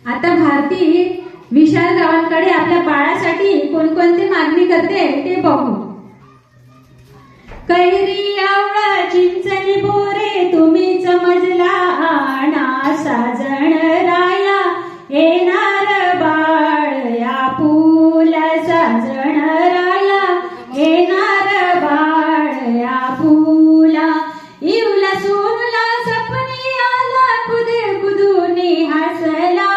आता भारती विशालरावांकडे आपल्या बाळासाठी कोणकोणती मागणी करते ते बघू. कैरी आवळा चिंचणी बोरे तुम्हीच मजला आणा साजण राया येणार बाळ या फुला साजण राया येणार बाळ या फुला इवला सोनला सपनी आला खुदे खुदूनी हसला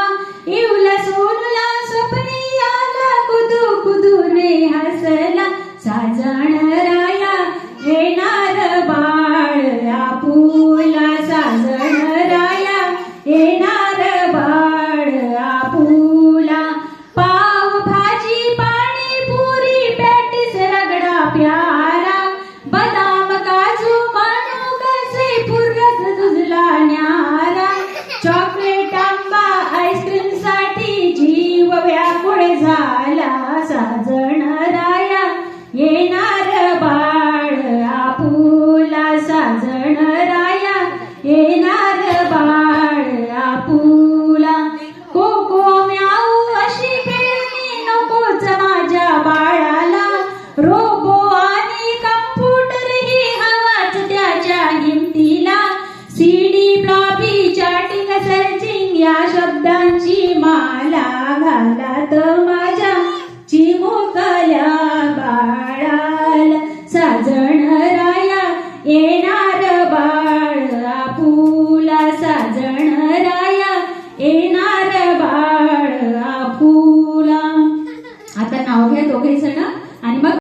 इवला सोनला सपनी आला खुदू खुदूनी हसला साजण राया येणार बाळ या फुला साजण राया येणार बाळ या फुला पाव भाजी पाणीपुरी पॅटीस रगडा प्यारा बदाम काजू मानू कसे फुरत दुधला न्यारा चॉकलेट आंबा आईस्क्रीम साठी जीव व्याकुळ झाला साजण राया येणार बाळ या फुला साजण राया येणार बाळ या फुला कोको म्याऊ अशी खेळणी नकोच माझ्या बाळाला रोबो आणि कम्प्युटर ही हवाच त्याच्या हिमतीला सीडी फ्लॉपी चॅटिंग सर्चिंग या शब्दांची माला घाला तर